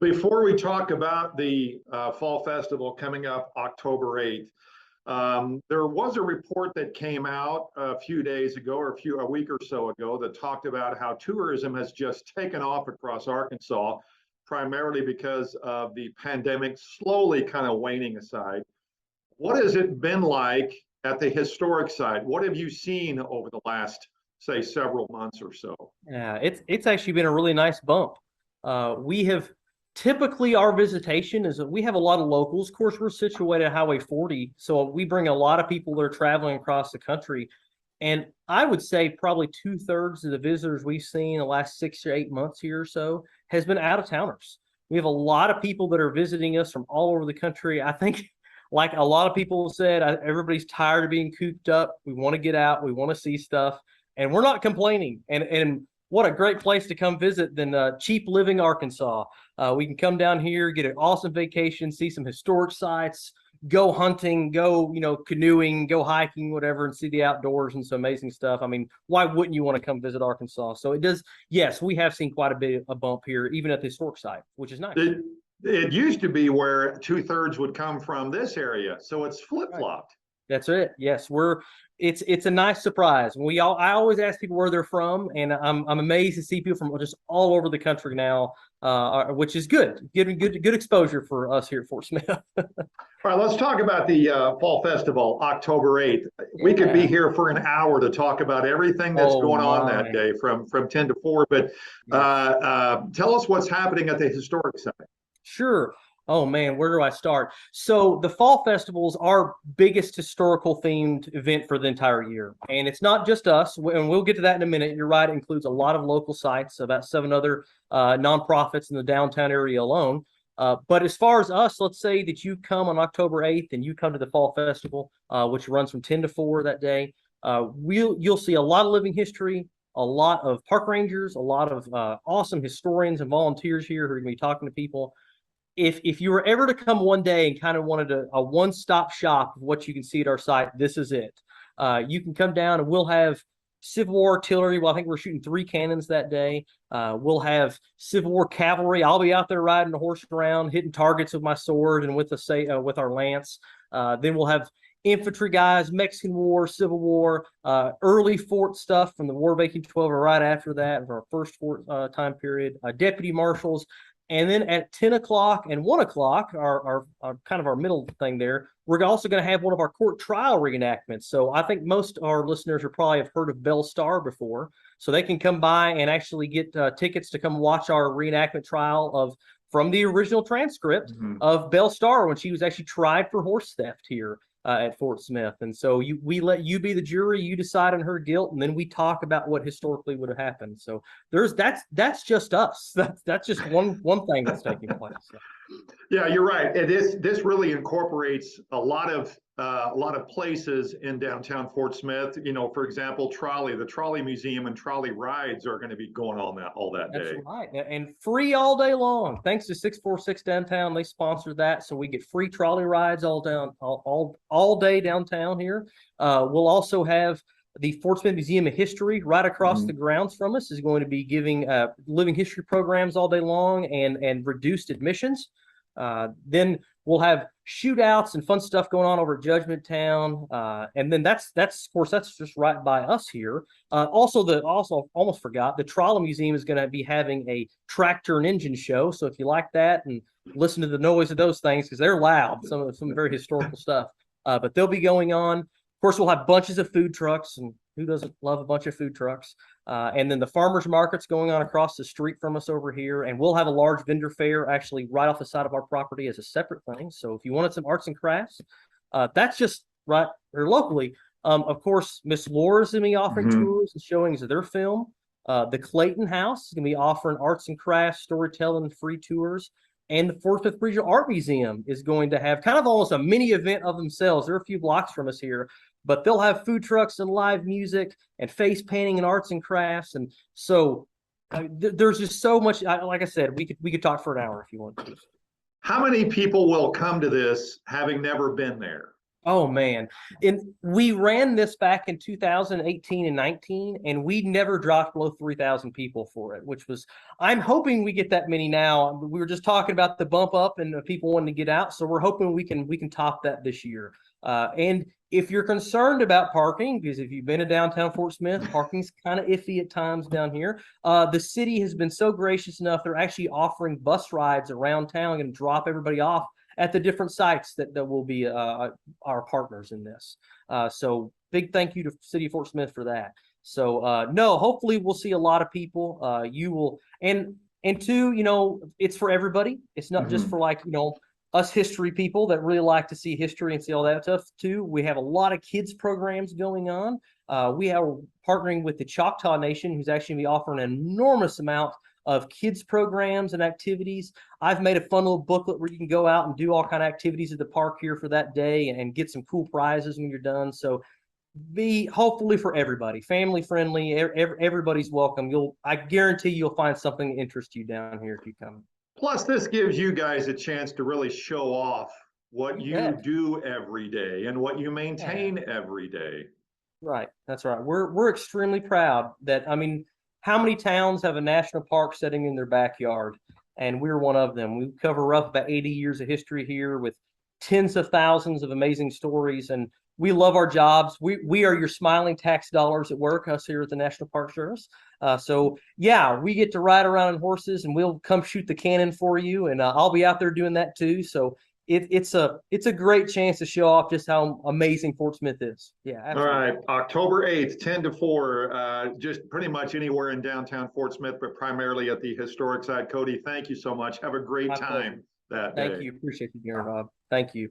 Before we talk about the Fall Festival coming up October 8th, there was a report that came out a few days ago, or a week or so ago, that talked about how tourism has just taken off across Arkansas, primarily because of the pandemic slowly kind of waning aside. What has it been like at the historic side? What have you seen over the last, say, several months or so? Yeah, it's actually been a really nice bump. We have typically our visitation is that we have a lot of locals. Of course, we're situated at Highway 40, so we bring a lot of people that are traveling across the country. And I would say probably 2/3 of the visitors we've seen in the last 6 or 8 months here or so has been out of towners. We have a lot of people that are visiting us from all over the country. I think, like a lot of people said, everybody's tired of being cooped up. We want to get out. We want to see stuff, and we're not complaining. And what a great place to come visit than Cheap Living, Arkansas. We can come down here, get an awesome vacation, see some historic sites, go hunting, go, canoeing, go hiking, whatever, and see the outdoors and some amazing stuff. I mean, why wouldn't you want to come visit Arkansas? So it does, yes, we have seen quite a bit of a bump here, even at the historic site, which is nice. It used to be where 2/3 would come from this area, so it's flip-flopped. That's it. Yes, it's a nice surprise. I always ask people where they're from, and I'm amazed to see people from just all over the country now, which is good. Getting good exposure for us here at Fort Smith. All right, let's talk about the Fall Festival, October 8th. We could be here for an hour to talk about everything that's going on that day from 10 to 4, but tell us what's happening at the historic site. Sure. Oh man, where do I start? So the Fall Festival is our biggest historical themed event for the entire year. And it's not just us, and we'll get to that in a minute. You're right, it includes a lot of local sites, about 7 other nonprofits in the downtown area alone. But as far as us, let's say that you come on October 8th and you come to the Fall Festival, which runs from 10 to 4 that day. You'll see a lot of living history, a lot of park rangers, a lot of awesome historians and volunteers here who are going to be talking to people. If you were ever to come one day and kind of wanted a one-stop shop of what you can see at our site, this is it. You can come down and we'll have Civil War artillery. Well, I think we're shooting 3 cannons that day. We'll have Civil War cavalry. I'll be out there riding a horse around, hitting targets with my sword and with our lance. Then we'll have infantry guys, Mexican War, Civil War, early fort stuff from the War of 1812 or right after that, for our first fort time period, deputy marshals. And then at 10 o'clock and 1 o'clock, our kind of our middle thing there, we're also going to have one of our court trial reenactments. So I think most of our listeners are probably have heard of Belle Starr before. So they can come by and actually get tickets to come watch our reenactment trial from the original transcript of Belle Starr when she was actually tried for horse theft here at Fort Smith. And so we let you be the jury, you decide on her guilt, and then we talk about what historically would have happened. So that's just us. That's just one thing that's taking place. Yeah, you're right. This really incorporates a lot of places in downtown Fort Smith. For example, the trolley museum and trolley rides are going to be going on all that day. That's right, and free all day long. Thanks to 646 Downtown, they sponsored that, so we get free trolley rides all day downtown here. We'll also have the Fort Smith Museum of History right across the grounds from us is going to be giving living history programs all day long and reduced admissions. Then we'll have shootouts and fun stuff going on over at Judgment Town, and then that's of course that's just right by us here. Also almost forgot, the Trolley Museum is going to be having a tractor and engine show. So if you like that and listen to the noise of those things, because they're loud, some very historical stuff. But they'll be going on. Of course, we'll have bunches of food trucks, and who doesn't love a bunch of food trucks? And then the farmers market's going on across the street from us over here, and we'll have a large vendor fair actually right off the side of our property as a separate thing. So if you wanted some arts and crafts, that's just right here locally. Of course, Miss Laura's going to be offering tours and showings of their film. The Clayton House is going to be offering arts and crafts, storytelling, free tours. And the Fort Smith Regional Art Museum is going to have kind of almost a mini event of themselves. They're a few blocks from us here, but they'll have food trucks and live music and face painting and arts and crafts. And so there's just so much. Like I said, we could talk for an hour if you want to. How many people will come to this having never been there? Oh man. And we ran this back in 2018 and 19, and we never dropped below 3,000 people for it, which was, I'm hoping we get that many now. We were just talking about the bump up and people wanting to get out. So we're hoping we can top that this year. And if you're concerned about parking, because if you've been to downtown Fort Smith, parking's kind of iffy at times down here. The city has been so gracious enough, they're actually offering bus rides around town and drop everybody off at the different sites that will be our partners in this. So big thank you to City of Fort Smith for that. So no, hopefully we'll see a lot of people. You will, and two, it's for everybody. It's not just for like us history people that really like to see history and see all that stuff too. We have a lot of kids programs going on. We are partnering with the Choctaw Nation, who's actually going to be offering an enormous amount of kids programs and activities. I've made a fun little booklet where you can go out and do all kind of activities at the park here for that day and get some cool prizes when you're done. So be hopefully for everybody, family friendly, everybody's welcome. I guarantee you'll find something that interests you down here if you come. Plus, this gives you guys a chance to really show off what you Yeah. do every day and what you maintain every day. Right. That's right. We're extremely proud that, I mean, how many towns have a national park sitting in their backyard? And we're one of them. We cover up about 80 years of history here with tens of thousands of amazing stories. And we love our jobs. We are your smiling tax dollars at work, us here at the National Park Service. So yeah, we get to ride around in horses and we'll come shoot the cannon for you. And I'll be out there doing that too. So it's a great chance to show off just how amazing Fort Smith is. Yeah, absolutely. All right, October 8th, 10 to 4, just pretty much anywhere in downtown Fort Smith, but primarily at the historic side. Cody, thank you so much. Have a great time that day. Thank you. Appreciate you, Daren, Rob. Thank you.